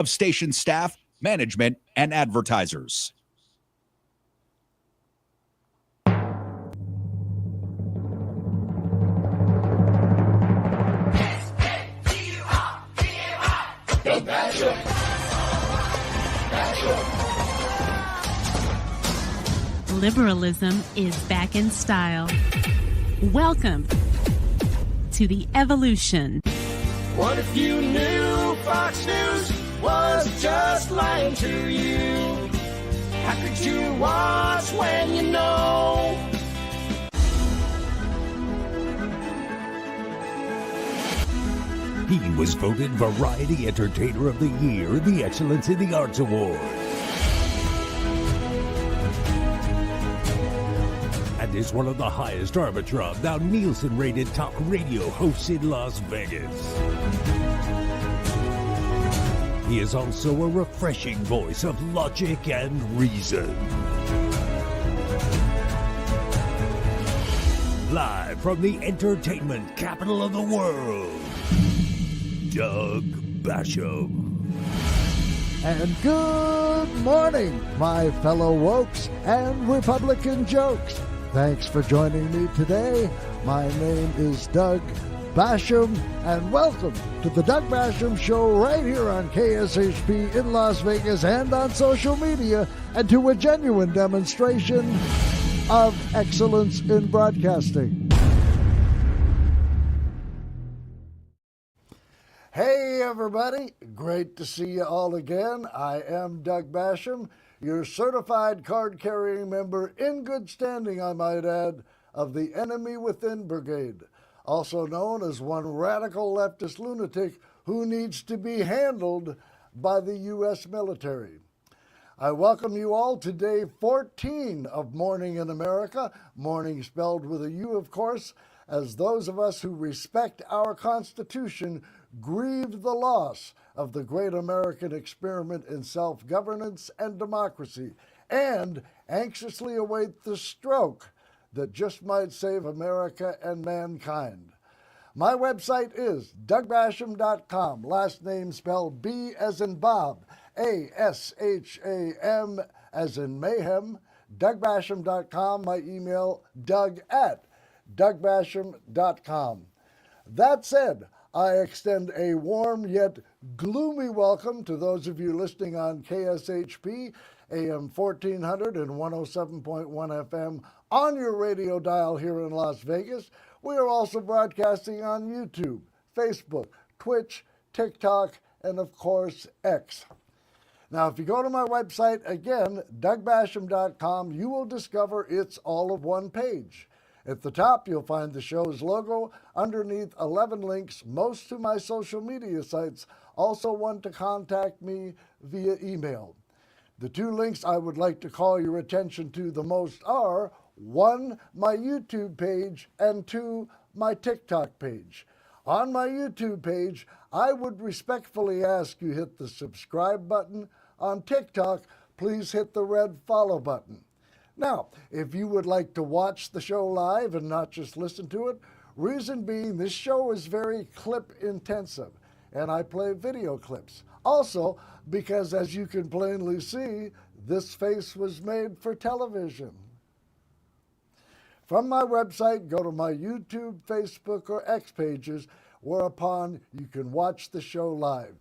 of station staff, management, and advertisers. Liberalism is back in style. Welcome to the evolution. What if you knew Fox News was just lying to you? How could you watch when you know? He was voted Variety Entertainer of the Year in the Excellence in the Arts Award. And is one of the highest Arbitrum, now Nielsen-rated talk radio hosts in Las Vegas. He is also a refreshing voice of logic and reason. Live from the entertainment capital of the world, Doug Basham. And good morning, my fellow wokes and Republican jokes. Thanks for joining me today. My name is Doug Basham, and welcome to the Doug Basham Show right here on KSHP in Las Vegas and on social media, and to a genuine demonstration of excellence in broadcasting. Hey everybody, great to see you all again. I am Doug Basham, your certified card-carrying member, in good standing, I might add, of the Enemy Within Brigade, also known as one radical leftist lunatic who needs to be handled by the U.S. military. I welcome you all to day 14 of Morning in America, morning spelled with a U, of course, as those of us who respect our Constitution grieve the loss of the great American experiment in self-governance and democracy, and anxiously await the stroke that just might save America and mankind. My website is dougbasham.com, last name spelled B as in Bob, A-S-H-A-M as in mayhem, dougbasham.com, my email, doug@dougbasham.com. That said, I extend a warm yet gloomy welcome to those of you listening on KSHP, AM 1400 and 107.1 FM on your radio dial here in Las Vegas. We are also broadcasting on YouTube, Facebook, Twitch, TikTok, and of course, X. Now, if you go to my website, again, dougbasham.com, you will discover it's all of one page. At the top, you'll find the show's logo. Underneath, 11 links, most to my social media sites, also one to contact me via email. The two links I would like to call your attention to the most are, 1, my YouTube page, and 2, my TikTok page. On my YouTube page, I would respectfully ask you hit the subscribe button. On TikTok, please hit the red follow button. Now, if you would like to watch the show live and not just listen to it, reason being this show is very clip intensive, and I play video clips. Also, because as you can plainly see, this face was made for television. From my website, go to my YouTube, Facebook, or X pages, whereupon you can watch the show live.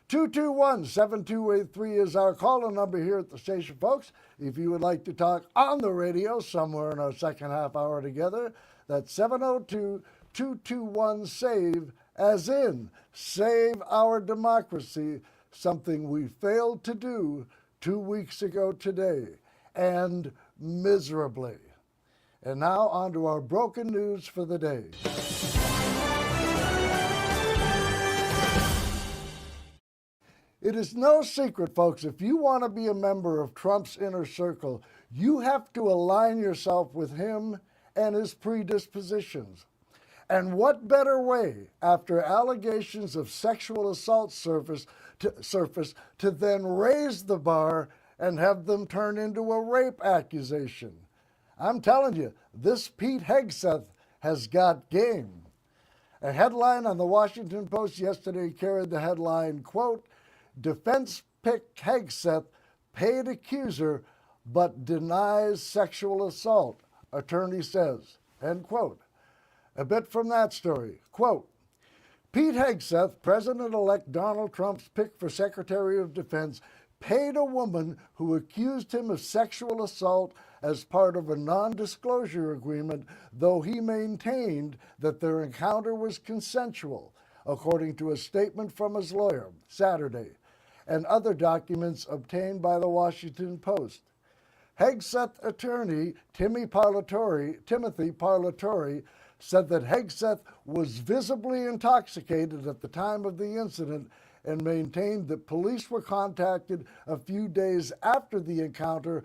221-7283 is our call-in number here at the station, folks. If you would like to talk on the radio somewhere in our second half hour together, that's 702-221-SAVE, as in save our democracy, something we failed to do 2 weeks ago today, and miserably. And now on to our broken news for the day. It is no secret, folks, if you want to be a member of Trump's inner circle, you have to align yourself with him and his predispositions. And what better way, after allegations of sexual assault surface to then raise the bar and have them turn into a rape accusation? I'm telling you, this Pete Hegseth has got game. A headline on the Washington Post yesterday carried the headline, quote, Defense pick Hegseth, paid accuser, but denies sexual assault, attorney says, end quote. A bit from that story, quote, Pete Hegseth, President-elect Donald Trump's pick for Secretary of Defense, paid a woman who accused him of sexual assault as part of a non-disclosure agreement, though he maintained that their encounter was consensual, according to a statement from his lawyer Saturday, and other documents obtained by the Washington Post. Hegseth attorney Timothy Parlatore said that Hegseth was visibly intoxicated at the time of the incident and maintained that police were contacted a few days after the encounter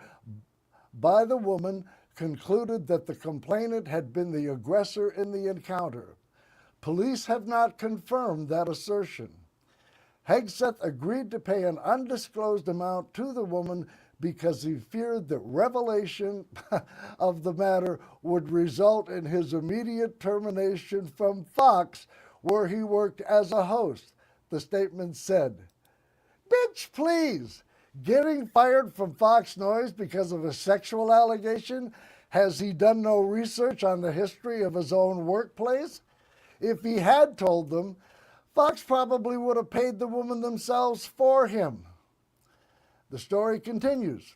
by the woman, concluded that the complainant had been the aggressor in the encounter. Police have not confirmed that assertion. Hegseth agreed to pay an undisclosed amount to the woman because he feared that revelation of the matter would result in his immediate termination from Fox, where he worked as a host, the statement said. Bitch, please! Getting fired from Fox News because of a sexual allegation? Has he done no research on the history of his own workplace? If he had told them, Fox probably would have paid the woman themselves for him. The story continues.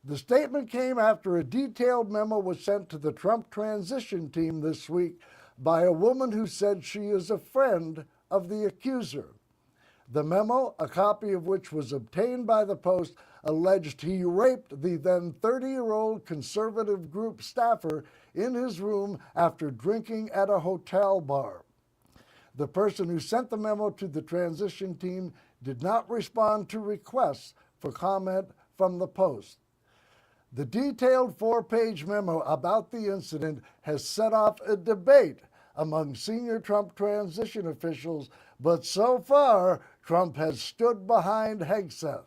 The statement came after a detailed memo was sent to the Trump transition team this week by a woman who said she is a friend of the accuser. The memo, a copy of which was obtained by the Post, alleged he raped the then 30-year-old conservative group staffer in his room after drinking at a hotel bar. The person who sent the memo to the transition team did not respond to requests for comment from the Post. The detailed 4-page memo about the incident has set off a debate among senior Trump transition officials, but so far, Trump has stood behind Hegseth.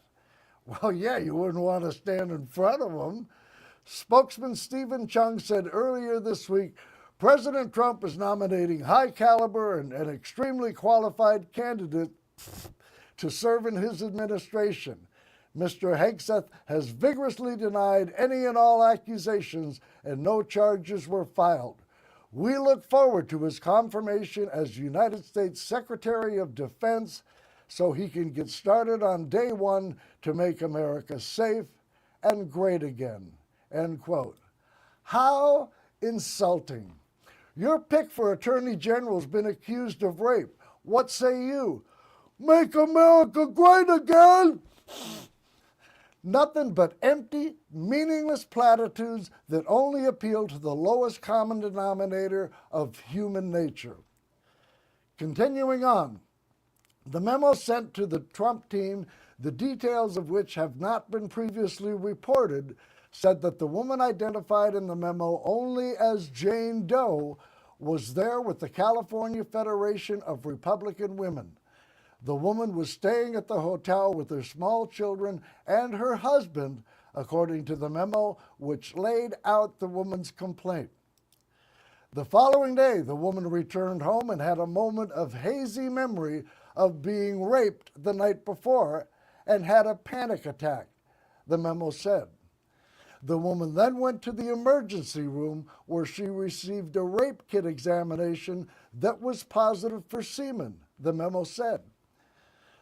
Well, yeah, you wouldn't want to stand in front of him. Spokesman Stephen Chung said earlier this week, President Trump is nominating high-caliber and extremely qualified candidates to serve in his administration. Mr. Hegseth has vigorously denied any and all accusations, and no charges were filed. We look forward to his confirmation as United States Secretary of Defense so he can get started on day one to make America safe and great again, end quote. How insulting. Your pick for Attorney General has been accused of rape. What say you? Make America great again! Nothing but empty, meaningless platitudes that only appeal to the lowest common denominator of human nature. Continuing on, the memo sent to the Trump team, the details of which have not been previously reported, said that the woman identified in the memo only as Jane Doe was there with the California Federation of Republican Women. The woman was staying at the hotel with her small children and her husband, according to the memo, which laid out the woman's complaint. The following day, the woman returned home and had a moment of hazy memory of being raped the night before and had a panic attack, the memo said. The woman then went to the emergency room where she received a rape kit examination that was positive for semen, the memo said.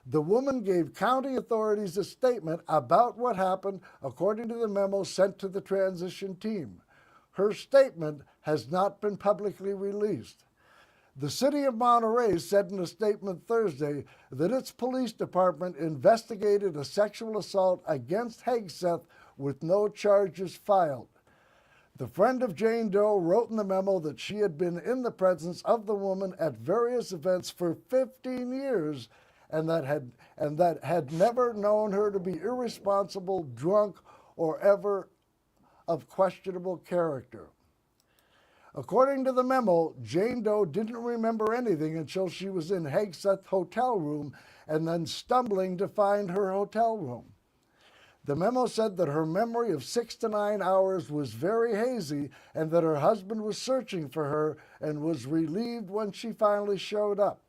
The woman gave county authorities a statement about what happened, according to the memo sent to the transition team. Her statement has not been publicly released. The city of Monterey said in a statement Thursday that its police department investigated a sexual assault against Hegseth with no charges filed. The friend of Jane Doe wrote in the memo that she had been in the presence of the woman at various events for 15 years and that had never known her to be irresponsible, drunk, or ever of questionable character. According to the memo, Jane Doe didn't remember anything until she was in Hegseth's hotel room and then stumbling to find her hotel room. The memo said that her memory of 6 to 9 hours was very hazy and that her husband was searching for her and was relieved when she finally showed up.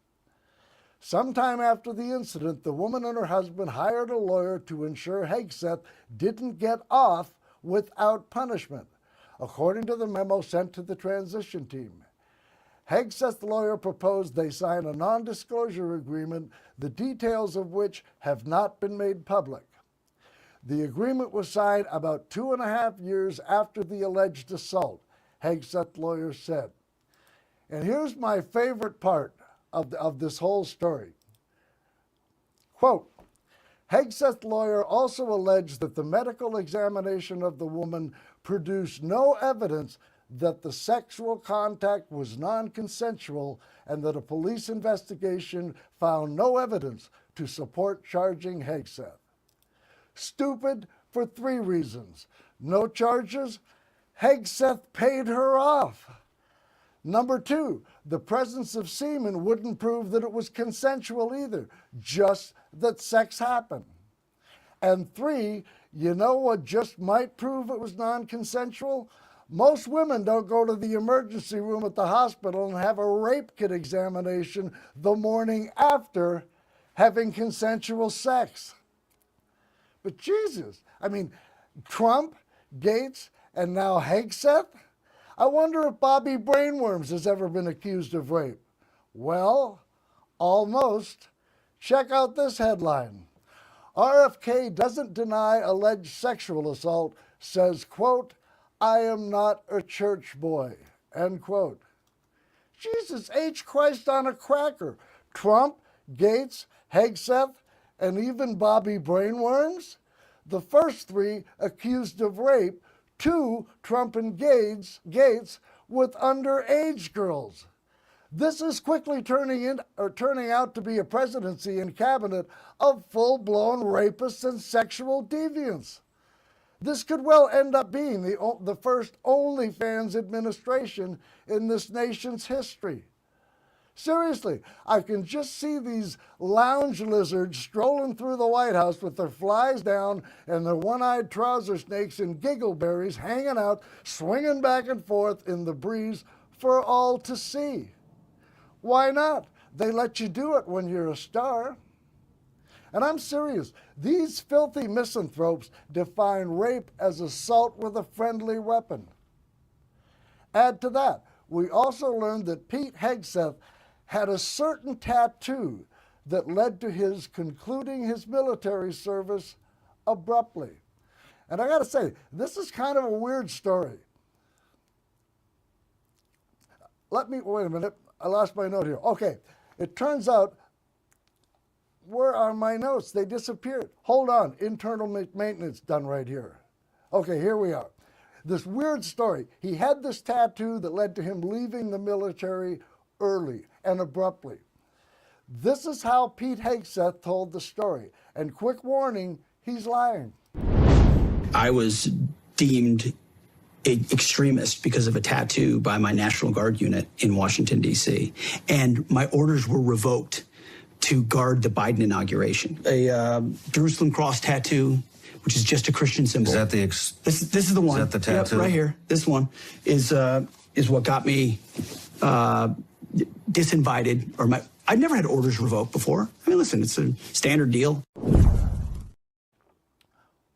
Sometime after the incident, the woman and her husband hired a lawyer to ensure Hegseth didn't get off without punishment, according to the memo sent to the transition team. Hegseth's lawyer proposed they sign a non-disclosure agreement, the details of which have not been made public. The agreement was signed about 2.5 years after the alleged assault, Hegseth's lawyer said. And here's my favorite part of this whole story. Quote, Hegseth's lawyer also alleged that the medical examination of the woman produced no evidence that the sexual contact was non-consensual and that a police investigation found no evidence to support charging Hegseth. Stupid for 3 reasons. No charges. Hegseth paid her off. Number 2, the presence of semen wouldn't prove that it was consensual either, just that sex happened. And 3, you know what just might prove it was non-consensual? Most women don't go to the emergency room at the hospital and have a rape kit examination the morning after having consensual sex. But Jesus, I mean, Trump, Gaetz, and now Hegseth? I wonder if Bobby Brainworms has ever been accused of rape. Well, almost. Check out this headline. RFK doesn't deny alleged sexual assault, says, quote, I am not a church boy, end quote. Jesus H. Christ on a cracker. Trump, Gaetz, Hegseth, and even Bobby Brainworms? The first 3 accused of rape, 2, Trump and Gaetz, with underage girls. This is quickly turning out to be a presidency and cabinet of full-blown rapists and sexual deviants. This could well end up being the first OnlyFans administration in this nation's history. Seriously, I can just see these lounge lizards strolling through the White House with their flies down and their one-eyed trouser snakes and giggleberries hanging out, swinging back and forth in the breeze for all to see. Why not? They let you do it when you're a star. And I'm serious. These filthy misanthropes define rape as assault with a friendly weapon. Add to that, we also learned that Pete Hegseth had a certain tattoo that led to his concluding his military service abruptly. And I got to say, this is kind of a weird story. Wait a minute. I lost my note here. Okay, it turns out, where are my notes? They disappeared. Hold on, internal maintenance done right here. Okay, here we are. This weird story. He had this tattoo that led to him leaving the military early and abruptly. This is how Pete Hegseth told the story. And quick warning, he's lying. I was deemed an extremist because of a tattoo by my National Guard unit in Washington, D.C. And my orders were revoked to guard the Biden inauguration. A Jerusalem cross tattoo, which is just a Christian symbol. Is that the this is the one. Is that the tattoo? Yep, right here. This one is what got me disinvited, or I'd never had orders revoked before. I mean, listen, it's a standard deal.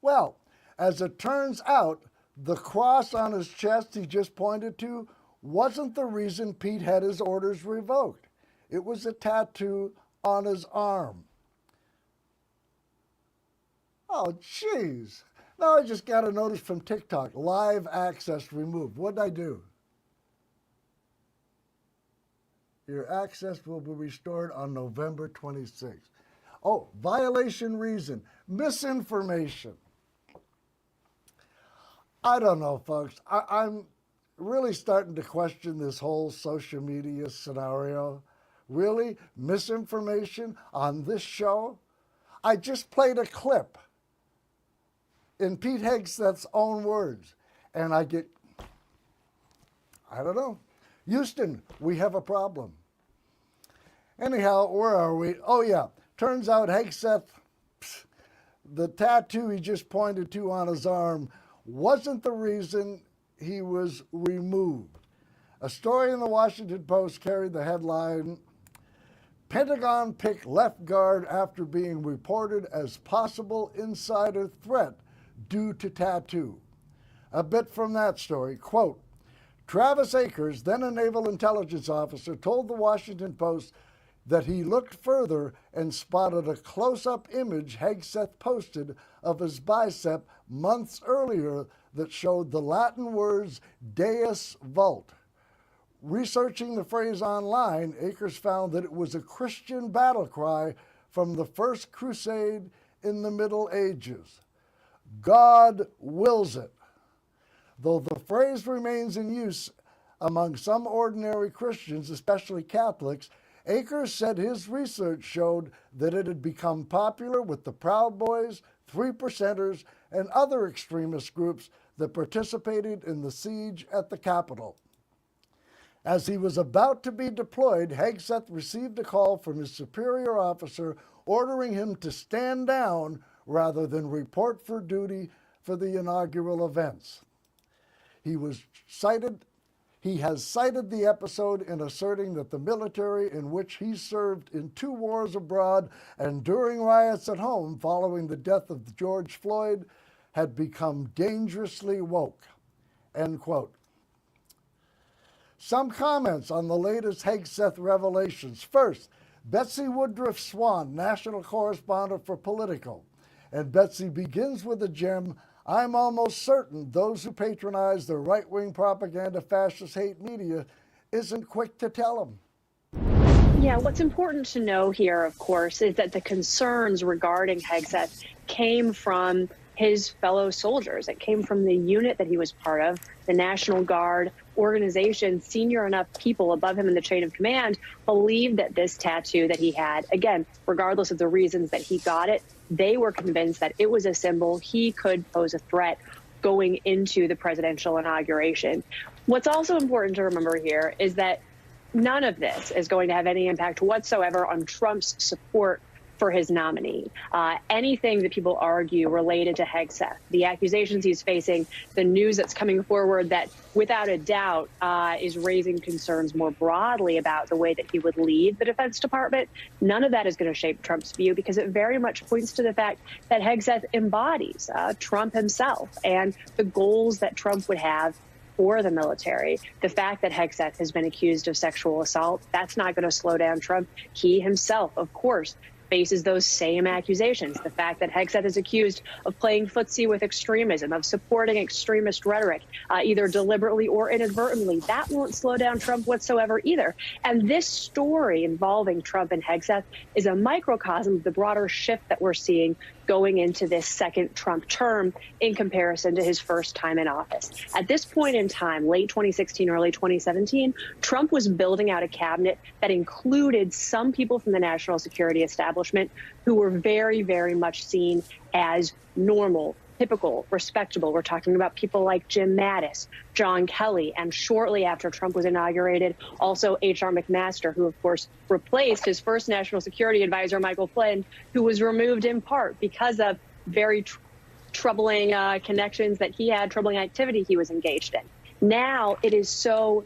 Well, as it turns out, the cross on his chest he just pointed to wasn't the reason Pete had his orders revoked. It was a tattoo on his arm. Oh, jeez. Now I just got a notice from TikTok, live access removed. What'd I do? Your access will be restored on November 26th. Oh, violation reason, misinformation. I don't know, folks. I'm really starting to question this whole social media scenario. Really? Misinformation on this show? I just played a clip in Pete Hegseth's own words, and I don't know. Houston, we have a problem. Anyhow, where are we? Oh, yeah. Turns out Hegseth, the tattoo he just pointed to on his arm wasn't the reason he was removed. A story in the Washington Post carried the headline, Pentagon picked left guard after being reported as possible insider threat due to tattoo. A bit from that story, quote, Travis Akers, then a naval intelligence officer, told the Washington Post that he looked further and spotted a close-up image Hegseth posted of his bicep months earlier that showed the Latin words Deus Vult. Researching the phrase online, Akers found that it was a Christian battle cry from the First Crusade in the Middle Ages. God wills it. Though the phrase remains in use among some ordinary Christians, especially Catholics, Akers said his research showed that it had become popular with the Proud Boys, Three Percenters, and other extremist groups that participated in the siege at the Capitol. As he was about to be deployed, Hegseth received a call from his superior officer ordering him to stand down rather than report for duty for the inaugural events. He has cited the episode in asserting that the military in which he served in 2 wars abroad and during riots at home following the death of George Floyd had become dangerously woke, end quote. Some comments on the latest Hegseth revelations. First, Betsy Woodruff Swan, national correspondent for Politico. And Betsy begins with a gem. I'm almost certain those who patronize the right-wing propaganda, fascist hate media isn't quick to tell them. Yeah, what's important to know here, of course, is that the concerns regarding Hegseth came from his fellow soldiers. It came from the unit that he was part of, the National Guard organization. Senior enough people above him in the chain of command believed that this tattoo that he had, again, regardless of the reasons that he got it, they were convinced that it was a symbol he could pose a threat going into the presidential inauguration. What's also important to remember here is that none of this is going to have any impact whatsoever on Trump's support for his nominee. Anything that people argue related to Hegseth, the accusations he's facing, the news that's coming forward that without a doubt is raising concerns more broadly about the way that he would lead the Defense Department, none of that is going to shape Trump's view because it very much points to the fact that Hegseth embodies Trump himself and the goals that Trump would have for the military. The fact that Hegseth has been accused of sexual assault, that's not going to slow down Trump. He himself, of course, faces those same accusations. The fact that Hegseth is accused of playing footsie with extremism, of supporting extremist rhetoric, either deliberately or inadvertently, that won't slow down Trump whatsoever either. And this story involving Trump and Hegseth is a microcosm of the broader shift that we're seeing going into this second Trump term in comparison to his first time in office. At this point in time, late 2016, early 2017, Trump was building out a cabinet that included some people from the national security establishment who were very, very much seen as normal, typical, respectable. We're talking about people like Jim Mattis, John Kelly, and shortly after Trump was inaugurated, also H.R. McMaster, who, of course, replaced his first national security advisor, Michael Flynn, who was removed in part because of very troubling connections that he had, troubling activity he was engaged in. Now it is so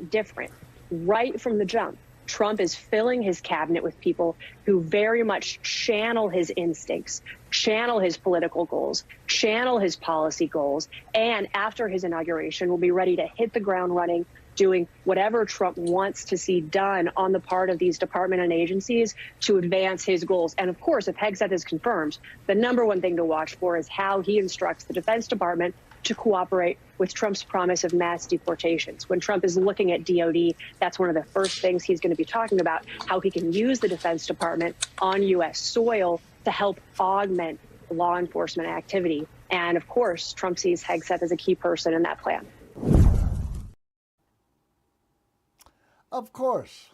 different. Right from the jump, Trump is filling his cabinet with people who very much channel his instincts, channel his political goals, channel his policy goals, and after his inauguration will be ready to hit the ground running, doing whatever Trump wants to see done on the part of these departments and agencies to advance his goals. And of course, if Hegseth is confirmed, the number one thing to watch for is how he instructs the Defense Department to cooperate with Trump's promise of mass deportations. When Trump is looking at DOD, that's one of the first things he's going to be talking about, how he can use the Defense Department on U.S. soil to help augment law enforcement activity. And of course, Trump sees Hegseth as a key person in that plan. Of course.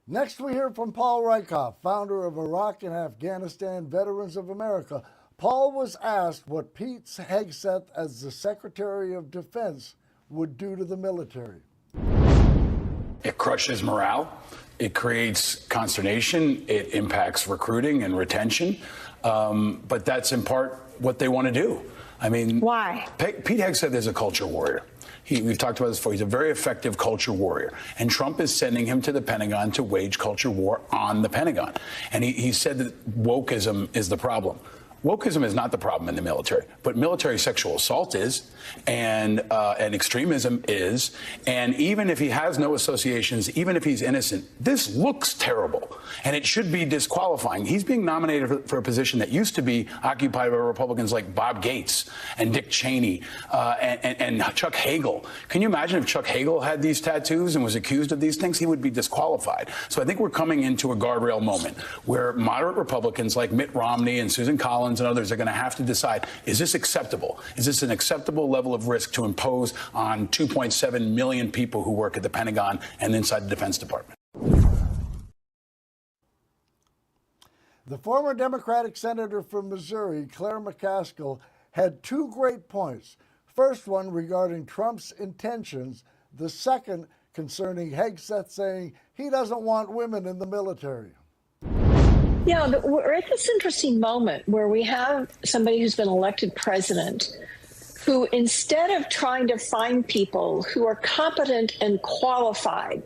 Next, we hear from Paul Rieckhoff, founder of Iraq and Afghanistan Veterans of America. Paul was asked what Pete Hegseth, as the Secretary of Defense, would do to the military. It crushes morale. It creates consternation. It impacts recruiting and retention. But that's in part what they want to do. I mean, why? Pete Hegseth is a culture warrior. We've talked about this before. He's a very effective culture warrior. And Trump is sending him to the Pentagon to wage culture war on the Pentagon. And he said that wokeism is the problem. Wokeism is not the problem in the military, but military sexual assault is, and extremism is, and even if he has no associations, even if he's innocent, this looks terrible, and it should be disqualifying. He's being nominated for a position that used to be occupied by Republicans like Bob Gaetz and Dick Cheney and Chuck Hagel. Can you imagine if Chuck Hagel had these tattoos and was accused of these things? He would be disqualified. So I think we're coming into a guardrail moment where moderate Republicans like Mitt Romney and Susan Collins and others are going to have to decide, is this acceptable? Is this an acceptable level of risk to impose on 2.7 million people who work at the Pentagon and inside the Defense Department? The former Democratic senator from Missouri, Claire McCaskill, had two great points. First one regarding Trump's intentions. The second concerning Hegseth saying he doesn't want women in the military. Yeah, we're at this interesting moment where we have somebody who's been elected president who, instead of trying to find people who are competent and qualified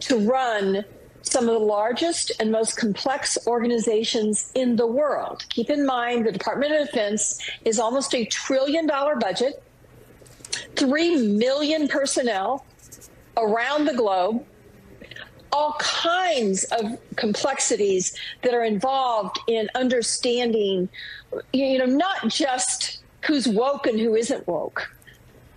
to run some of the largest and most complex organizations in the world. Keep in mind, the Department of Defense is almost $1 trillion budget, 3 million personnel around the globe, all kinds of complexities that are involved in understanding, not just who's woke and who isn't woke.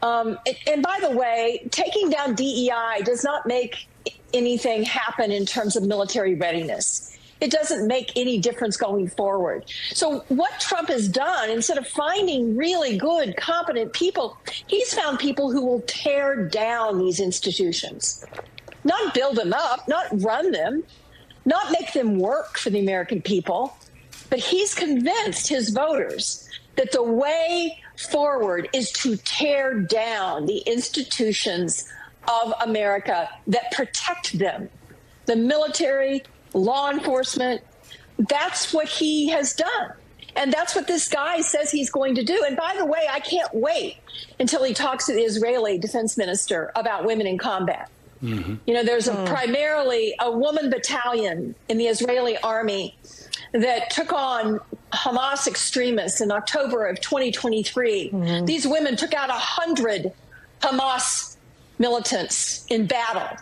And by the way, taking down DEI does not make anything happen in terms of military readiness. It doesn't make any difference going forward. So what Trump has done, instead of finding really good, competent people, he's found people who will tear down these institutions. Not build them up, not run them, not make them work for the American people, but he's convinced his voters that the way forward is to tear down the institutions of America that protect them. The military, law enforcement, that's what he has done. And that's what this guy says he's going to do. And by the way, I can't wait until he talks to the Israeli defense minister about women in combat. Mm-hmm. There's primarily a woman battalion in the Israeli army that took on Hamas extremists in October of 2023. Mm-hmm. These women took out 100 Hamas militants in battle.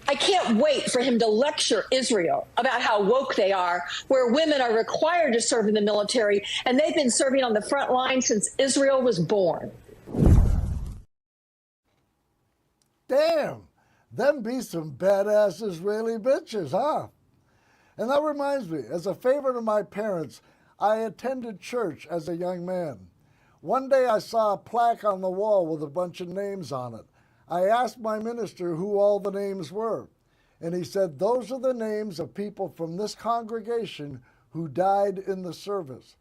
I can't wait for him to lecture Israel about how woke they are, where women are required to serve in the military, and they've been serving on the front line since Israel was born. Damn. Them be some badass Israeli bitches, huh? And that reminds me, as a favor to my parents, I attended church as a young man. One day I saw a plaque on the wall with a bunch of names on it. I asked my minister who all the names were, and he said, those are the names of people from this congregation who died in the service.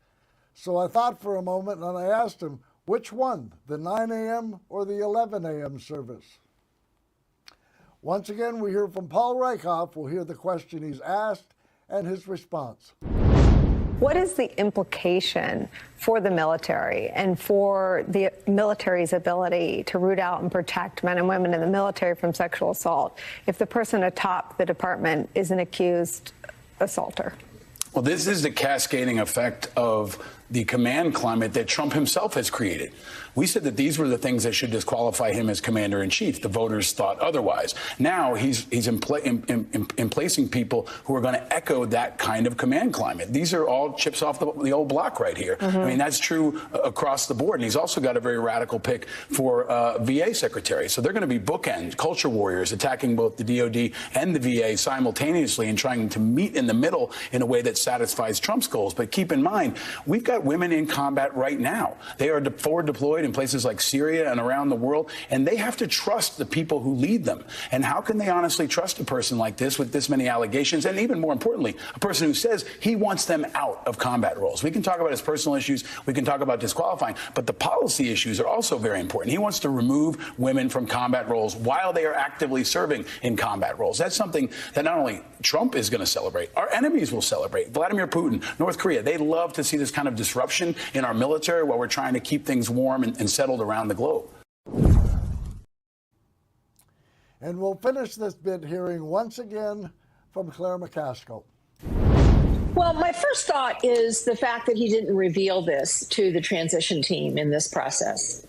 So I thought for a moment, and I asked him, which one, the 9 a.m. or the 11 a.m. service? Once again, we hear from Paul Reichhoff. We'll hear the question he's asked and his response. What is the implication for the military and for the military's ability to root out and protect men and women in the military from sexual assault if the person atop the department is an accused assaulter? Well, this is the cascading effect of the command climate that Trump himself has created. We said that these were the things that should disqualify him as commander-in-chief. The voters thought otherwise. Now he's emplacing people who are going to echo that kind of command climate. These are all chips off the old block right here. Mm-hmm. I mean, that's true across the board. And he's also got a very radical pick for VA secretary. So they're going to be bookend culture warriors attacking both the DOD and the VA simultaneously and trying to meet in the middle in a way that satisfies Trump's goals. But keep in mind, we've got women in combat right now. They are forward deployed in places like Syria and around the world, and they have to trust the people who lead them. And how can they honestly trust a person like this with this many allegations? And even more importantly, a person who says he wants them out of combat roles. We can talk about his personal issues. We can talk about disqualifying, but the policy issues are also very important. He wants to remove women from combat roles while they are actively serving in combat roles. That's something that not only Trump is going to celebrate, our enemies will celebrate. Vladimir Putin, North Korea, they love to see this kind of disruption in our military while we're trying to keep things warm and settled around the globe. And we'll finish this bit hearing once again from Claire McCaskill. Well, my first thought is the fact that he didn't reveal this to the transition team in this process.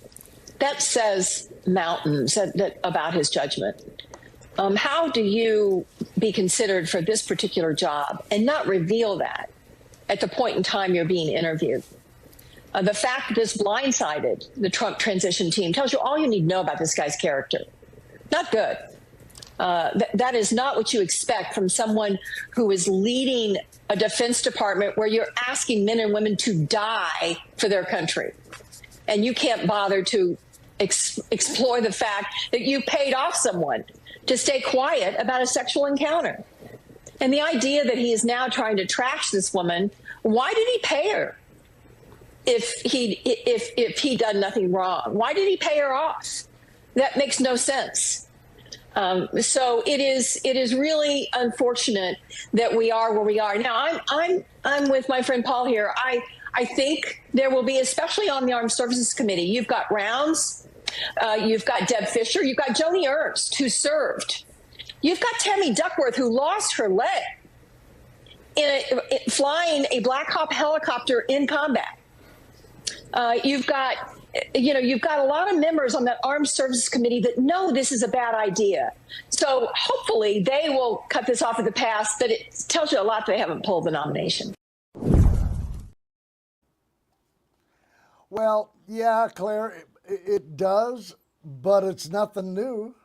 That says mountains about his judgment. How do you be considered for this particular job and not reveal that at the point in time you're being interviewed? The fact that this blindsided the Trump transition team tells you all you need to know about this guy's character. Not good. That is not what you expect from someone who is leading a Defense Department where you're asking men and women to die for their country. And you can't bother to explore the fact that you paid off someone to stay quiet about a sexual encounter. And the idea that he is now trying to trash this woman, why did he pay her if he done nothing wrong? Why did he pay her off? That makes no sense. So it is really unfortunate that we are where we are now. I'm with my friend Paul here. I think there will be, especially on the Armed Services Committee, you've got Rounds, you've got Deb Fisher, you've got Joni Ernst, who served. You've got Tammy Duckworth, who lost her leg flying a Black Hawk helicopter in combat. You've got a lot of members on that Armed Services Committee that know this is a bad idea. So hopefully they will cut this off at the pass, but it tells you a lot they haven't pulled the nomination. Well, yeah, Claire, it does, but it's nothing new.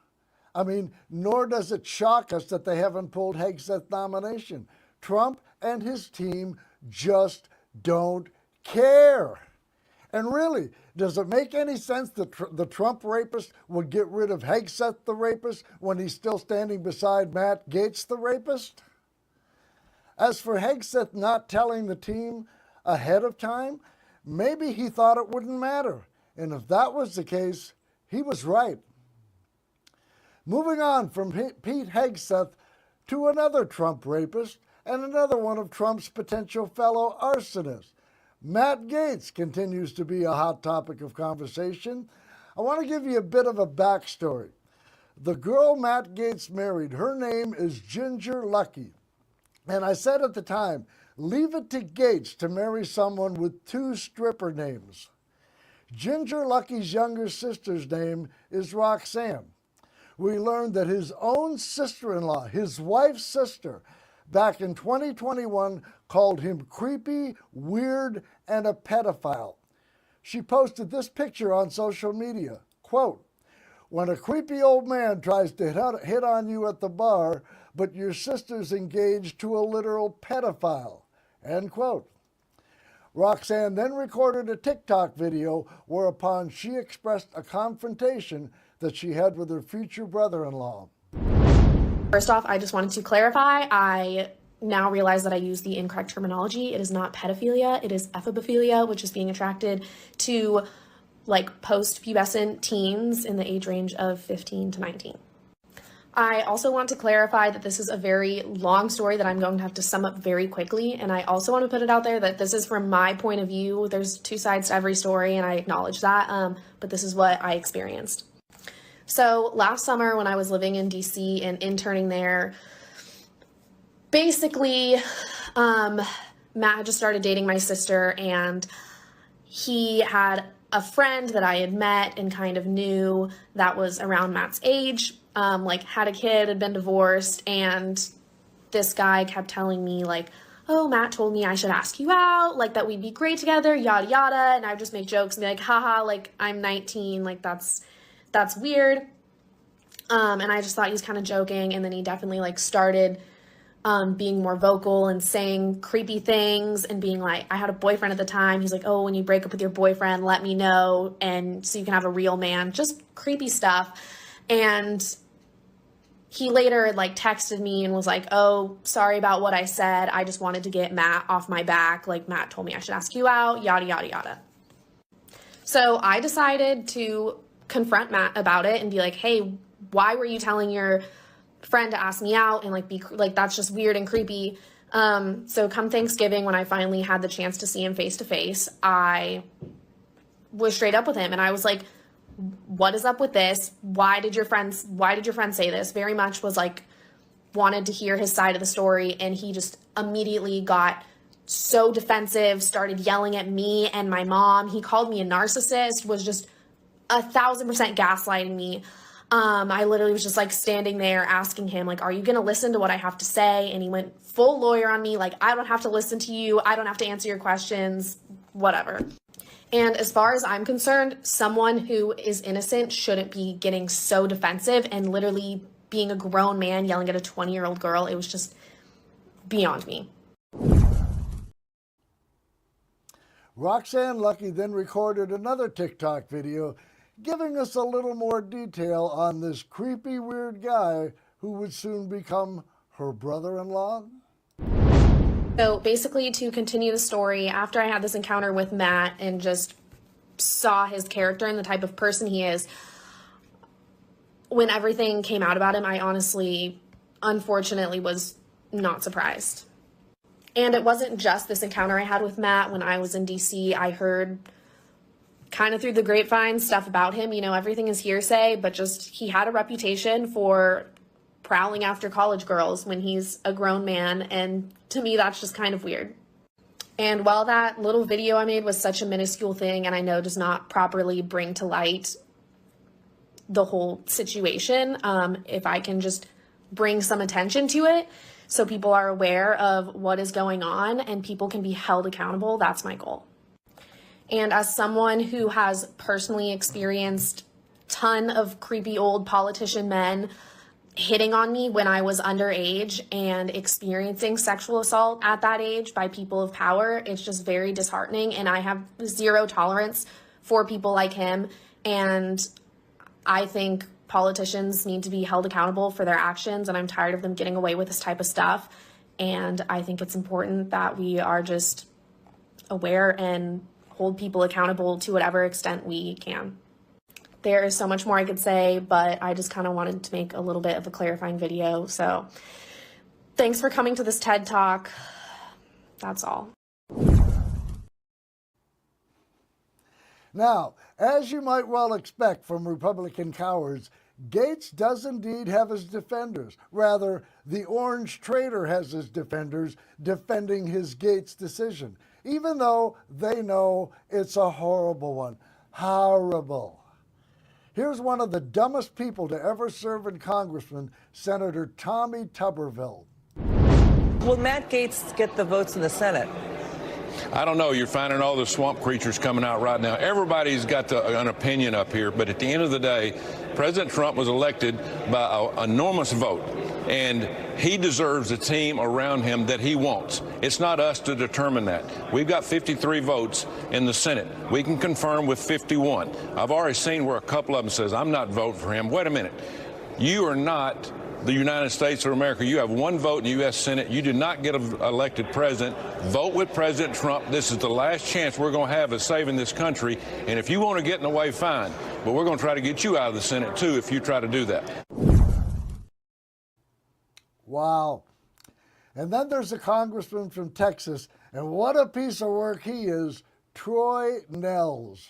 I mean, nor does it shock us that they haven't pulled Hegseth's nomination. Trump and his team just don't care. And really, does it make any sense that the Trump rapist would get rid of Hegseth the rapist when he's still standing beside Matt Gaetz the rapist? As for Hegseth not telling the team ahead of time, maybe he thought it wouldn't matter. And if that was the case, he was right. Moving on from Pete Hegseth to another Trump rapist and another one of Trump's potential fellow arsonists. Matt Gaetz continues to be a hot topic of conversation. I want to give you a bit of a backstory. The girl Matt Gaetz married, her name is Ginger Lucky. And I said at the time, leave it to Gaetz to marry someone with two stripper names. Ginger Lucky's younger sister's name is Roxanne. We learned that his own sister-in-law, his wife's sister, back in 2021 called him creepy, weird, and a pedophile. She posted this picture on social media. Quote, when a creepy old man tries to hit on you at the bar, but your sister's engaged to a literal pedophile. End quote. Roxanne then recorded a TikTok video whereupon she expressed a confrontation that she had with her future brother-in-law. First off, I just wanted to clarify, I now realize that I use the incorrect terminology. It is not pedophilia, it is ephebophilia, which is being attracted to like post-pubescent teens in the age range of 15 to 19. I also want to clarify that this is a very long story that I'm going to have to sum up very quickly. And I also want to put it out there that this is from my point of view. There's two sides to every story, and I acknowledge that, but this is what I experienced. So last summer when I was living in DC and interning there, basically Matt had just started dating my sister, and he had a friend that I had met and kind of knew that was around Matt's age, like had a kid, had been divorced, and this guy kept telling me like, oh, Matt told me I should ask you out, like that we'd be great together, yada yada, and I would just make jokes and be like, haha, like I'm 19, like that's weird. And I just thought he was kind of joking, and then he definitely like started being more vocal and saying creepy things and being like, I had a boyfriend at the time. He's like, oh, when you break up with your boyfriend, let me know, and so you can have a real man, just creepy stuff. And he later like texted me and was like, oh, sorry about what I said. I just wanted to get Matt off my back. Like Matt told me I should ask you out, yada, yada, yada. So I decided to confront Matt about it and be like, hey, why were you telling your friend to ask me out and like be like, that's just weird and creepy. So come Thanksgiving, when I finally had the chance to see him face to face, I was straight up with him and I was like, what is up with this? Why did your friend say this? Very much was like, wanted to hear his side of the story. And he just immediately got so defensive, started yelling at me and my mom. He called me a narcissist, was just 1,000% gaslighting me. I literally was just like standing there asking him, like, are you going to listen to what I have to say? And he went full lawyer on me. Like, I don't have to listen to you. I don't have to answer your questions, whatever. And as far as I'm concerned, someone who is innocent shouldn't be getting so defensive and literally being a grown man yelling at a 20-year-old girl. It was just beyond me. Roxanne Lucky then recorded another TikTok video giving us a little more detail on this creepy, weird guy who would soon become her brother-in-law. So basically, to continue the story, after I had this encounter with Matt and just saw his character and the type of person he is, when everything came out about him, I honestly, unfortunately, was not surprised. And it wasn't just this encounter I had with Matt. When I was in DC, I heard kind of through the grapevine stuff about him. You know, everything is hearsay, but just he had a reputation for prowling after college girls when he's a grown man. And to me, that's just kind of weird. And while that little video I made was such a minuscule thing and I know does not properly bring to light the whole situation, if I can just bring some attention to it so people are aware of what is going on and people can be held accountable, that's my goal. And as someone who has personally experienced a ton of creepy old politician men hitting on me when I was underage and experiencing sexual assault at that age by people of power, it's just very disheartening. And I have zero tolerance for people like him. And I think politicians need to be held accountable for their actions. And I'm tired of them getting away with this type of stuff. And I think it's important that we are just aware and hold people accountable to whatever extent we can. There is so much more I could say, but I just kind of wanted to make a little bit of a clarifying video. So thanks for coming to this TED Talk. That's all. Now, as you might well expect from Republican cowards, Gaetz does indeed have his defenders. Rather, the orange traitor has his defenders defending his Gaetz decision, even though they know it's a horrible one. Horrible. Here's one of the dumbest people to ever serve in Congressman, Senator Tommy Tuberville. Will Matt Gaetz get the votes in the Senate? I don't know. You're finding all the swamp creatures coming out right now. Everybody's got an opinion up here, but at the end of the day, President Trump was elected by an enormous vote, and he deserves a team around him that he wants. It's not us to determine that. We've got 53 votes in the Senate. We can confirm with 51. I've already seen where a couple of them says, I'm not voting for him. Wait a minute. You are not the United States of America. You have one vote in the U.S. Senate. You did not get elected president. Vote with President Trump. This is the last chance we're going to have of saving this country. And if you want to get in the way, fine. But we're going to try to get you out of the Senate, too, if you try to do that. Wow. And then there's a congressman from Texas, and what a piece of work he is, Troy Nehls.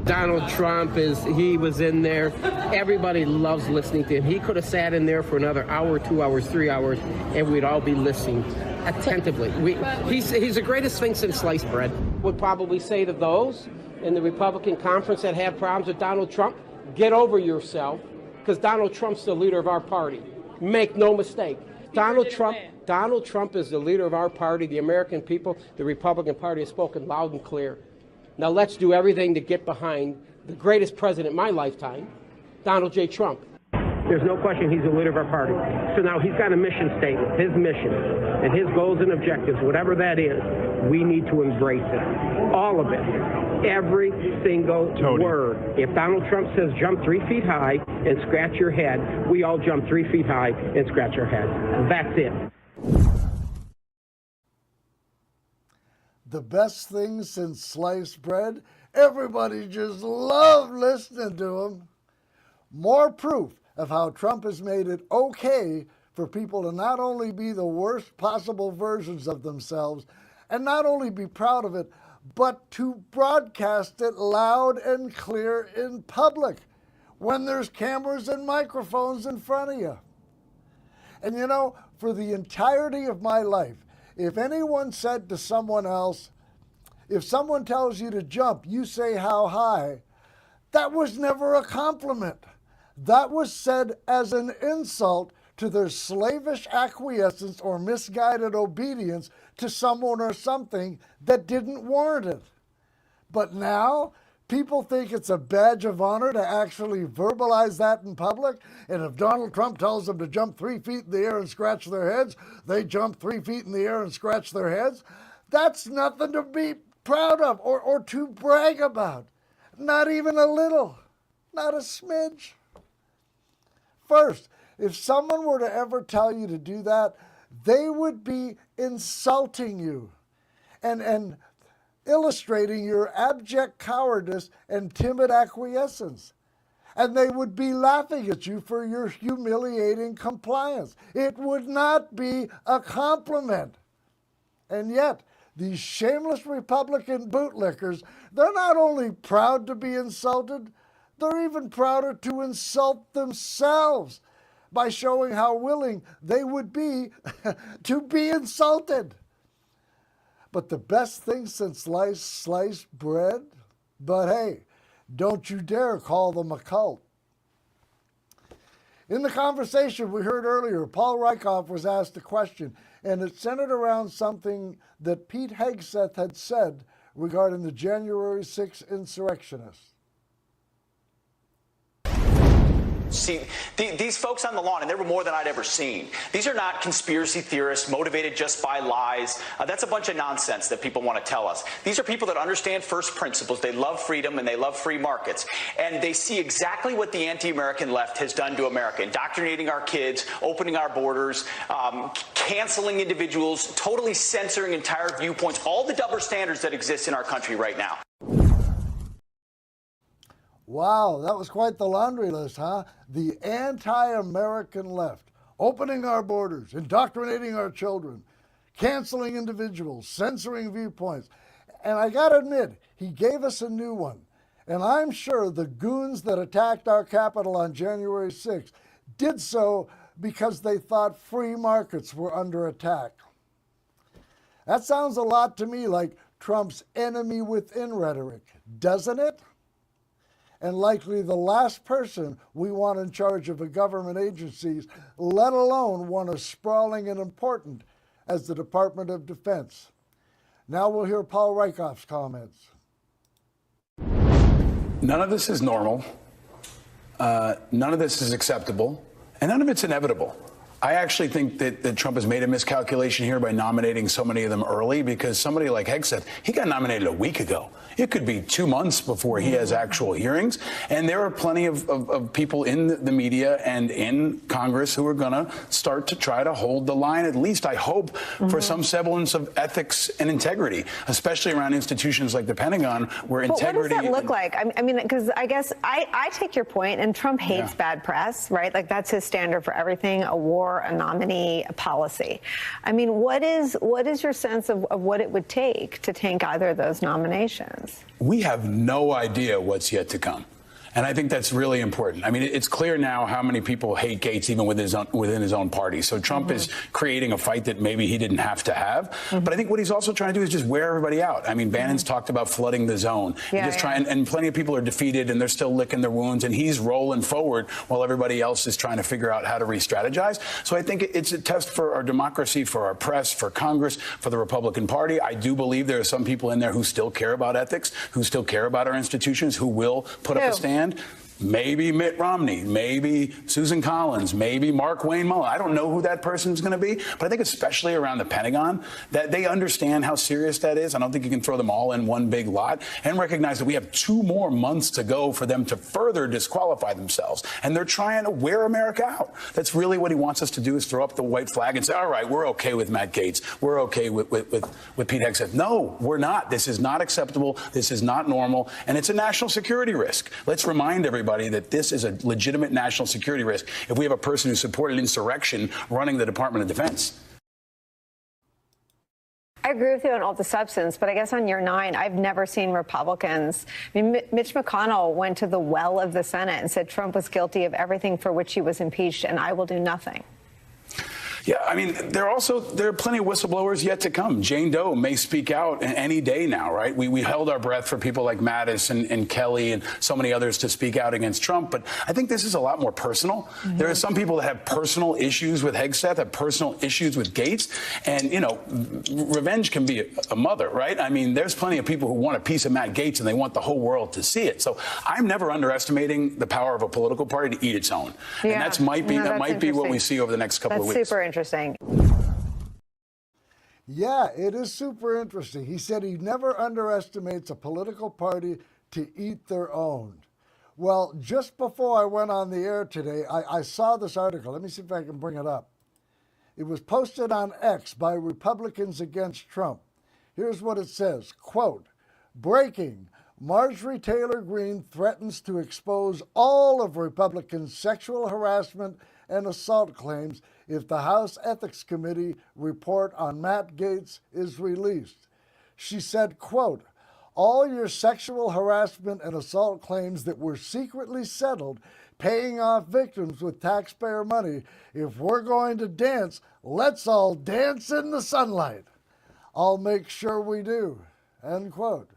Donald Trump he was in there. Everybody loves listening to him. He could have sat in there for another hour, 2 hours, 3 hours, and we'd all be listening attentively. He's the greatest thing since sliced bread. Would probably say to those in the Republican conference that have problems with Donald Trump, get over yourself, because Donald Trump's the leader of our party. Make no mistake. Donald Trump is the leader of our party, the American people. The Republican Party has spoken loud and clear. Now let's do everything to get behind the greatest president in my lifetime, Donald J. Trump. There's no question he's the leader of our party. So now he's got a mission statement, his mission, and his goals and objectives, whatever that is, we need to embrace it. All of it. Every single word. If Donald Trump says jump 3 feet high and scratch your head, we all jump 3 feet high and scratch our heads. That's it. The best thing since sliced bread, everybody just loved listening to him. More proof of how Trump has made it okay for people to not only be the worst possible versions of themselves and not only be proud of it, but to broadcast it loud and clear in public when there's cameras and microphones in front of you. And you know, for the entirety of my life, if anyone said to someone else, if someone tells you to jump, you say how high, that was never a compliment. That was said as an insult to their slavish acquiescence or misguided obedience to someone or something that didn't warrant it. But now, people think it's a badge of honor to actually verbalize that in public, and if Donald Trump tells them to jump 3 feet in the air and scratch their heads, they jump 3 feet in the air and scratch their heads. That's nothing to be proud of or to brag about. Not even a little, not a smidge. First, if someone were to ever tell you to do that, they would be insulting you and illustrating your abject cowardice and timid acquiescence. And they would be laughing at you for your humiliating compliance. It would not be a compliment. And yet, these shameless Republican bootlickers, they're not only proud to be insulted, they're even prouder to insult themselves by showing how willing they would be to be insulted. But the best thing since sliced bread? But hey, don't you dare call them a cult. In the conversation we heard earlier, Paul Rieckhoff was asked a question, and it centered around something that Pete Hegseth had said regarding the January 6th insurrectionists. See, these folks on the lawn, and there were more than I'd ever seen. These are not conspiracy theorists motivated just by lies. That's a bunch of nonsense that people want to tell us. These are people that understand first principles. They love freedom and they love free markets. And they see exactly what the anti-American left has done to America, indoctrinating our kids, opening our borders, canceling individuals, totally censoring entire viewpoints, all the double standards that exist in our country right now. Wow, that was quite the laundry list, huh? The anti-American left, opening our borders, indoctrinating our children, canceling individuals, censoring viewpoints. And I gotta admit, he gave us a new one. And I'm sure the goons that attacked our Capitol on January 6th did so because they thought free markets were under attack. That sounds a lot to me like Trump's enemy within rhetoric, doesn't it? And likely the last person we want in charge of a government agencies, let alone one as sprawling and important as the Department of Defense. Now we'll hear Paul Rieckhoff's comments. None of this is normal. None of this is acceptable. And none of it's inevitable. I actually think that Trump has made a miscalculation here by nominating so many of them early, because somebody like Hegseth, he got nominated a week ago. It could be 2 months before he has actual hearings. And there are plenty of people in the media and in Congress who are going to start to try to hold the line, at least I hope, for some semblance of ethics and integrity, especially around institutions like the Pentagon, where integrity... What does that look like? I mean, because I guess I take your point, and Trump hates bad press, right? Like, that's his standard for everything, a war, a nominee, a policy. I mean, what is your sense of what it would take to tank either of those nominations? We have no idea what's yet to come. And I think that's really important. I mean, it's clear now how many people hate Gaetz even within his own party. So Trump is creating a fight that maybe he didn't have to have. But I think what he's also trying to do is just wear everybody out. I mean, Bannon's talked about flooding the zone. And plenty of people are defeated and they're still licking their wounds, and he's rolling forward while everybody else is trying to figure out how to re-strategize. So I think it's a test for our democracy, for our press, for Congress, for the Republican Party. I do believe there are some people in there who still care about ethics, who still care about our institutions, who will put up a stand. Maybe Mitt Romney, maybe Susan Collins, maybe Mark Wayne Mullin. I don't know who that person's going to be, but I think especially around the Pentagon, that they understand how serious that is. I don't think you can throw them all in one big lot, and recognize that we have 2 more months to go for them to further disqualify themselves. And they're trying to wear America out. That's really what he wants us to do, is throw up the white flag and say, all right, we're okay with Matt Gaetz. We're okay with Pete Hegseth. No, we're not. This is not acceptable. This is not normal. And it's a national security risk. Let's remind everybody that this is a legitimate national security risk if we have a person who supported insurrection running the Department of Defense. I agree with you on all the substance, but I guess on year 9, I've never seen Republicans. I mean, Mitch McConnell went to the well of the Senate and said Trump was guilty of everything for which he was impeached, and I will do nothing. Yeah, I mean, there are plenty of whistleblowers yet to come. Jane Doe may speak out any day now, right? We held our breath for people like Mattis and Kelly and so many others to speak out against Trump. But I think this is a lot more personal. Mm-hmm. There are some people that have personal issues with Hegseth, have personal issues with Gaetz. And, you know, revenge can be a mother, right? I mean, there's plenty of people who want a piece of Matt Gaetz and they want the whole world to see it. So I'm never underestimating the power of a political party to eat its own. Yeah. And that might be what we see over the next couple of weeks. That's super interesting. Yeah, it is super interesting. He said he never underestimates a political party to eat their own. Well, just before I went on the air today, I saw this article. Let me see if I can bring it up. It was posted on X by Republicans Against Trump. Here's what it says, quote, breaking, Marjorie Taylor Greene threatens to expose all of Republicans' sexual harassment and assault claims if the House Ethics Committee report on Matt Gaetz is released. She said, quote, all your sexual harassment and assault claims that were secretly settled, paying off victims with taxpayer money, if we're going to dance, let's all dance in the sunlight. I'll make sure we do, end quote.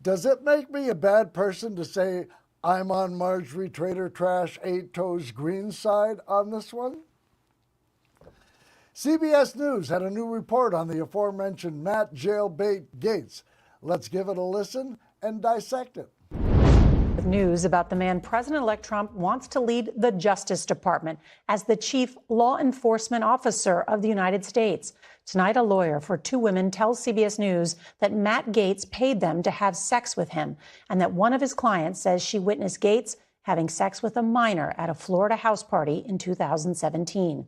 Does it make me a bad person to say I'm on Marjorie Trader Trash 8 Toes Green's side on this one? CBS News had a new report on the aforementioned Matt Jailbait Gaetz. Let's give it a listen and dissect it. News about the man President-elect Trump wants to lead the Justice Department as the chief law enforcement officer of the United States. Tonight, a lawyer for 2 women tells CBS News that Matt Gaetz paid them to have sex with him, and that one of his clients says she witnessed Gaetz having sex with a minor at a Florida house party in 2017.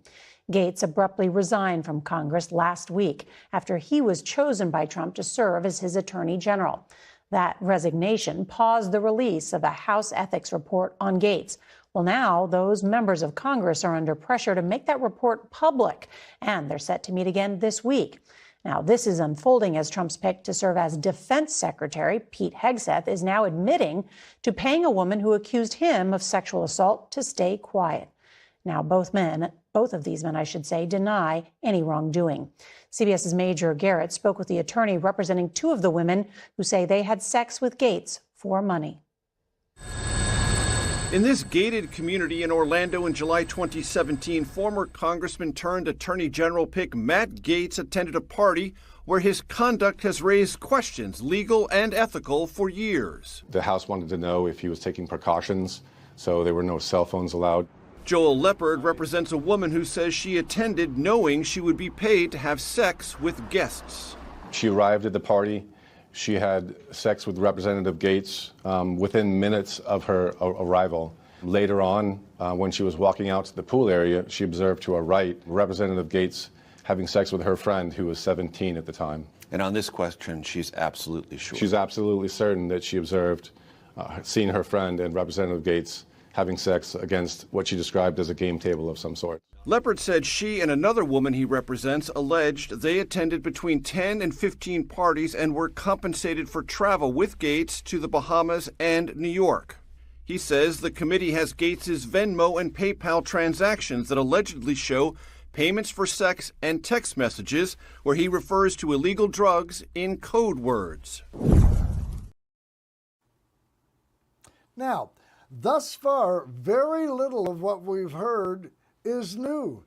Gaetz abruptly resigned from Congress last week after he was chosen by Trump to serve as his attorney general. That resignation paused the release of a House ethics report on Gaetz. Well, now those members of Congress are under pressure to make that report public, and they're set to meet again this week. Now, this is unfolding as Trump's pick to serve as defense secretary, Pete Hegseth, is now admitting to paying a woman who accused him of sexual assault to stay quiet. Now, both of these men, I should say, deny any wrongdoing. CBS's Major Garrett spoke with the attorney representing 2 of the women who say they had sex with Gaetz for money. In this gated community in Orlando in July 2017, former Congressman turned Attorney General pick Matt Gaetz attended a party where his conduct has raised questions, legal and ethical, for years. The House wanted to know if he was taking precautions, so there were no cell phones allowed. Joel Leopard represents a woman who says she attended knowing she would be paid to have sex with guests. She arrived at the party. She had sex with Representative Gaetz within minutes of her arrival. Later on, when she was walking out to the pool area, she observed to her right Representative Gaetz having sex with her friend, who was 17 at the time. And on this question, she's absolutely sure. She's absolutely certain that she observed, seeing her friend and Representative Gaetz having sex against what she described as a game table of some sort. Leopard said she and another woman he represents alleged they attended between 10 and 15 parties and were compensated for travel with Gaetz to the Bahamas and New York. He says the committee has Gaetz's Venmo and PayPal transactions that allegedly show payments for sex and text messages where he refers to illegal drugs in code words. Now, thus far, very little of what we've heard is new.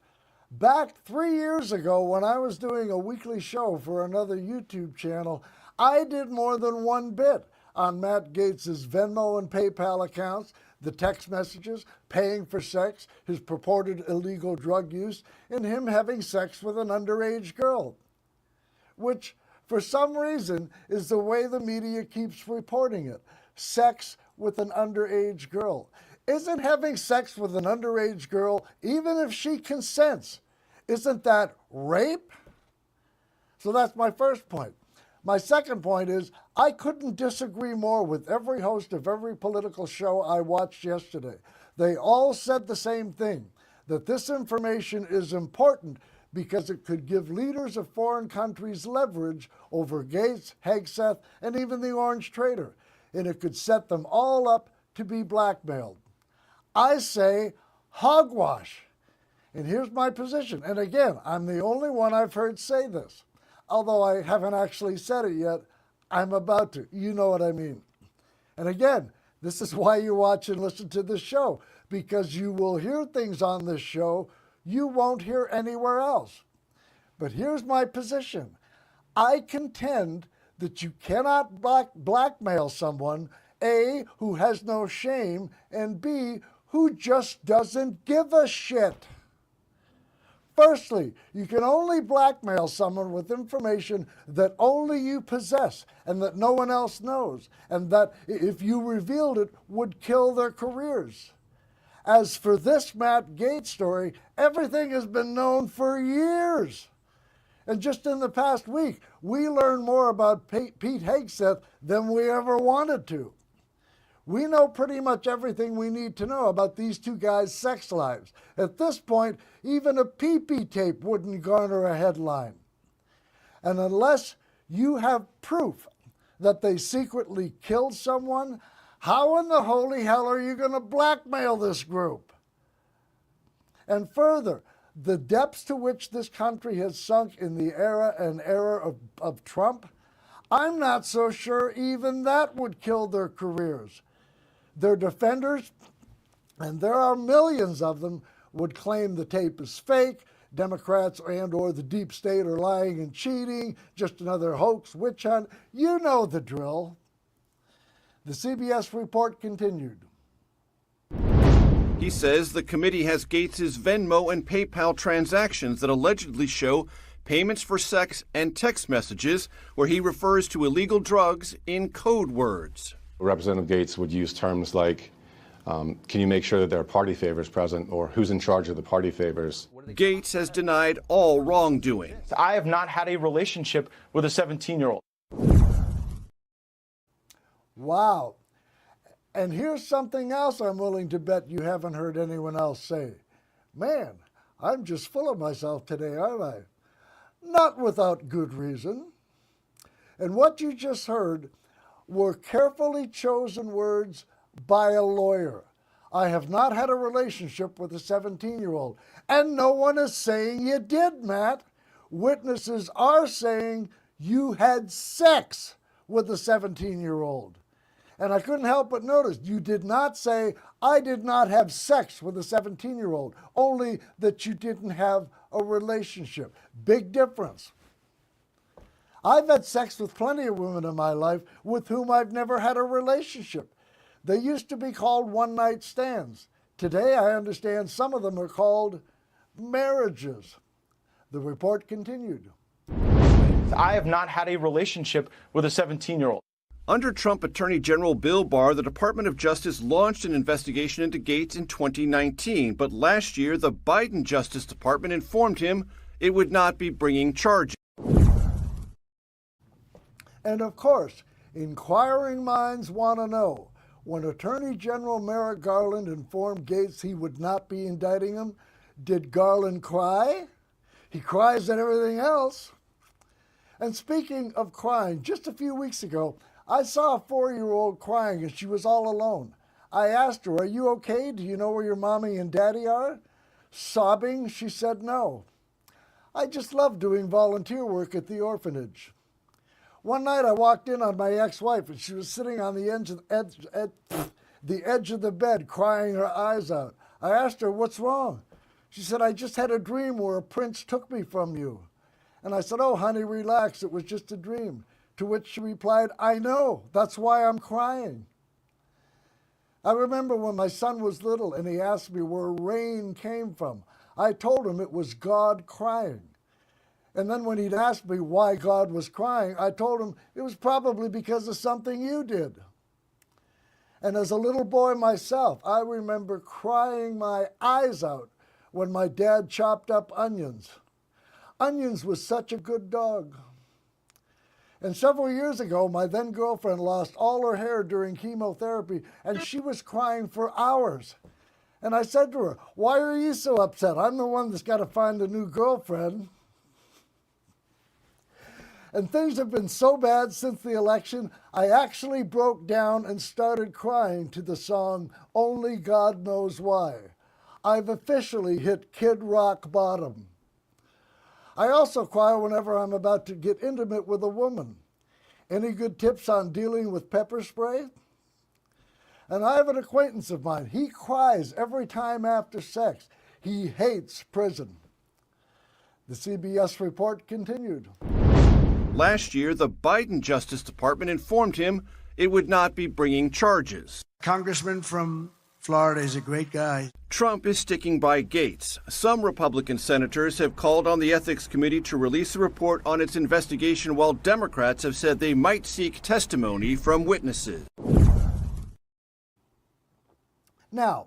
Back 3 years ago, when I was doing a weekly show for another YouTube channel, I did more than one bit on Matt Gaetz's Venmo and PayPal accounts, the text messages, paying for sex, his purported illegal drug use, and him having sex with an underage girl, which, for some reason, is the way the media keeps reporting it. Sex with an underage girl. Isn't having sex with an underage girl, even if she consents, isn't that rape? So that's my first point. My second point is I couldn't disagree more with every host of every political show I watched yesterday. They all said the same thing, that this information is important because it could give leaders of foreign countries leverage over Gaetz, Hegseth, and even the Orange Trader, and it could set them all up to be blackmailed. I say hogwash. And here's my position. And again, I'm the only one I've heard say this. Although I haven't actually said it yet, I'm about to. You know what I mean. And again, this is why you watch and listen to this show, because you will hear things on this show you won't hear anywhere else. But here's my position. I contend that you cannot blackmail someone, A, who has no shame, and B, who just doesn't give a shit. Firstly, you can only blackmail someone with information that only you possess and that no one else knows, and that if you revealed it would kill their careers. As for this Matt Gaetz story, everything has been known for years. And just in the past week, we learned more about Pete Hegseth than we ever wanted to. We know pretty much everything we need to know about these two guys' sex lives. At this point, even a pee-pee tape wouldn't garner a headline. And unless you have proof that they secretly killed someone, how in the holy hell are you going to blackmail this group? And further, the depths to which this country has sunk in the era of Trump, I'm not so sure even that would kill their careers. Their defenders, and there are millions of them, would claim the tape is fake, Democrats and or the deep state are lying and cheating, just another hoax, witch hunt. You know the drill. The CBS report continued. He says the committee has Gaetz' Venmo and PayPal transactions that allegedly show payments for sex and text messages where he refers to illegal drugs in code words. Representative Gaetz would use terms like, can you make sure that there are party favors present, or who's in charge of the party favors? Gaetz has denied all wrongdoing. I have not had a relationship with a 17-year-old. Wow. And here's something else I'm willing to bet you haven't heard anyone else say. Man, I'm just full of myself today, aren't I? Not without good reason. And what you just heard were carefully chosen words by a lawyer. I have not had a relationship with a 17-year-old. And no one is saying you did, Matt. Witnesses are saying you had sex with a 17-year-old. And I couldn't help but notice you did not say, I did not have sex with a 17-year-old, only that you didn't have a relationship. Big difference. I've had sex with plenty of women in my life with whom I've never had a relationship. They used to be called one-night stands. Today, I understand some of them are called marriages. The report continued. I have not had a relationship with a 17-year-old. Under Trump Attorney General Bill Barr, the Department of Justice launched an investigation into Gaetz in 2019, but last year the Biden Justice Department informed him it would not be bringing charges. And of course, inquiring minds want to know, when Attorney General Merrick Garland informed Gaetz he would not be indicting him, did Garland cry? He cries at everything else. And speaking of crying, just a few weeks ago, I saw a 4-year-old crying and she was all alone. I asked her, are you okay? Do you know where your mommy and daddy are? Sobbing, she said no. I just love doing volunteer work at the orphanage. One night I walked in on my ex-wife and she was sitting on the edge of the bed crying her eyes out. I asked her, what's wrong? She said, I just had a dream where a prince took me from you. And I said, oh, honey, relax, it was just a dream. To which she replied, I know, that's why I'm crying. I remember when my son was little and he asked me where rain came from. I told him it was God crying. And then when he'd asked me why God was crying, I told him it was probably because of something you did. And as a little boy myself, I remember crying my eyes out when my dad chopped up onions. Onions was such a good dog. And several years ago, my then girlfriend lost all her hair during chemotherapy, and she was crying for hours. And I said to her, why are you so upset? I'm the one that's got to find a new girlfriend. And things have been so bad since the election, I actually broke down and started crying to the song Only God Knows Why. I've officially hit Kid Rock bottom. I also cry whenever I'm about to get intimate with a woman. Any good tips on dealing with pepper spray? And I have an acquaintance of mine. He cries every time after sex. He hates prison. The CBS report continued. Last year, the Biden Justice Department informed him it would not be bringing charges. Congressman from Florida is a great guy. Trump is sticking by Gaetz. Some Republican senators have called on the Ethics Committee to release a report on its investigation, while Democrats have said they might seek testimony from witnesses. Now,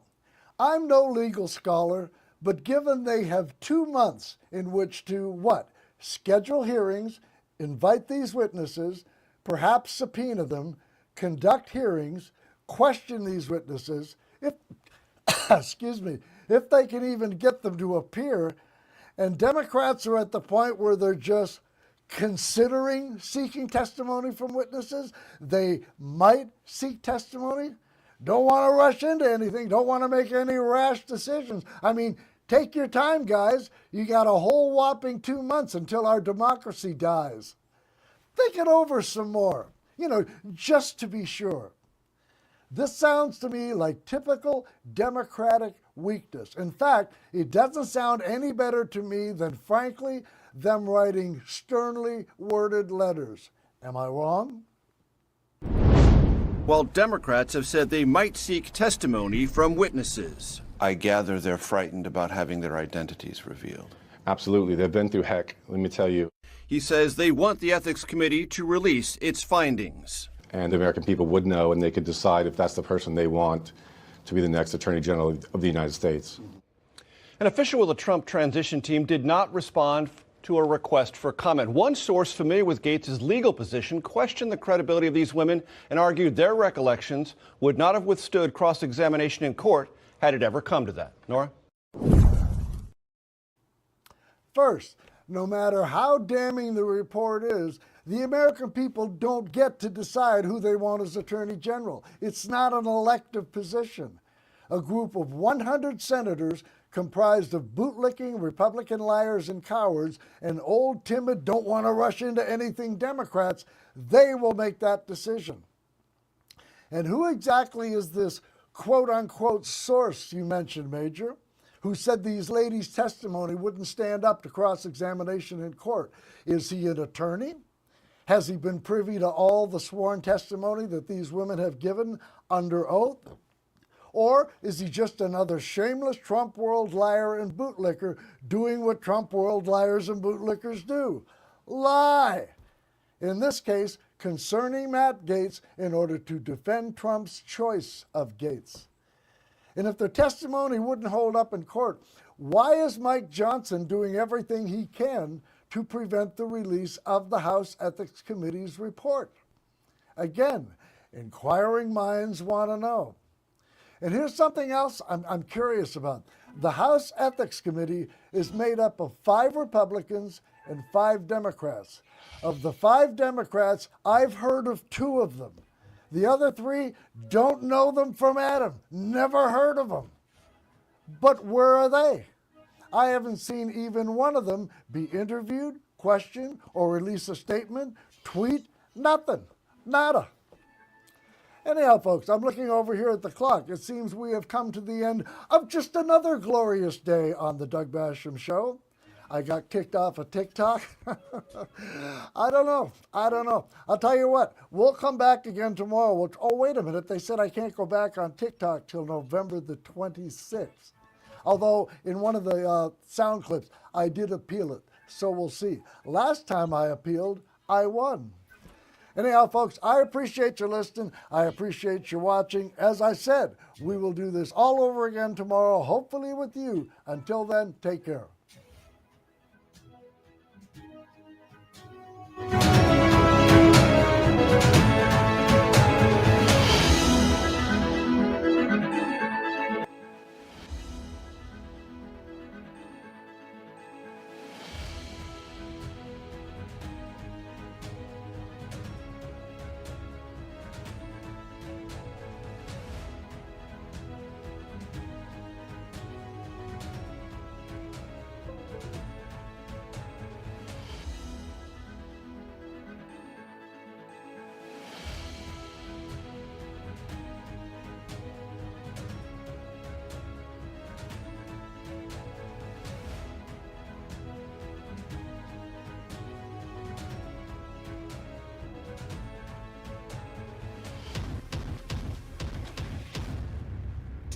I'm no legal scholar, but given they have 2 months in which to, what? Schedule hearings, invite these witnesses, perhaps subpoena them, conduct hearings, question these witnesses, if, excuse me, if they can even get them to appear, and Democrats are at the point where they're just considering seeking testimony from witnesses, they might seek testimony, don't want to rush into anything, don't want to make any rash decisions. I mean, take your time, guys. You got a whole whopping 2 months until our democracy dies. Think it over some more, just to be sure. This sounds to me like typical Democratic weakness. In fact, it doesn't sound any better to me than, frankly, them writing sternly worded letters. Am I wrong? While Democrats have said they might seek testimony from witnesses. I gather they're frightened about having their identities revealed. Absolutely. They've been through heck, let me tell you. He says they want the Ethics Committee to release its findings. And the American people would know, and they could decide if that's the person they want to be the next Attorney General of the United States. An official with the Trump transition team did not respond to a request for comment. One source familiar with Gaetz' legal position questioned the credibility of these women and argued their recollections would not have withstood cross-examination in court had it ever come to that. Nora? First, no matter how damning the report is, the American people don't get to decide who they want as Attorney General. It's not an elective position. A group of 100 senators comprised of bootlicking Republican liars and cowards and old, timid, don't want to rush into anything Democrats, they will make that decision. And who exactly is this quote-unquote source you mentioned, Major, who said these ladies' testimony wouldn't stand up to cross-examination in court? Is he an attorney? Has he been privy to all the sworn testimony that these women have given under oath? Or is he just another shameless Trump world liar and bootlicker doing what Trump world liars and bootlickers do? Lie. In this case, concerning Matt Gaetz in order to defend Trump's choice of Gaetz. And if their testimony wouldn't hold up in court, why is Mike Johnson doing everything he can to prevent the release of the House Ethics Committee's report? Again, inquiring minds want to know. And here's something else I'm curious about. The House Ethics Committee is made up of 5 Republicans and 5 Democrats. Of the 5 Democrats, I've heard of 2 of them. The other 3 don't know them from Adam, never heard of them. But where are they? I haven't seen even one of them be interviewed, questioned, or release a statement, tweet, nothing, nada. Anyhow, folks, I'm looking over here at the clock. It seems we have come to the end of just another glorious day on the Doug Basham Show. I got kicked off of TikTok. I don't know. I'll tell you what, we'll come back again tomorrow. Oh, wait a minute. They said I can't go back on TikTok till November the 26th. Although in one of the sound clips, I did appeal it. So we'll see. Last time I appealed, I won. Anyhow, folks, I appreciate you listening. I appreciate you watching. As I said, we will do this all over again tomorrow, hopefully with you. Until then, take care.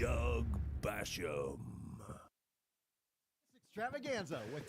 Doug Basham. Extravaganza with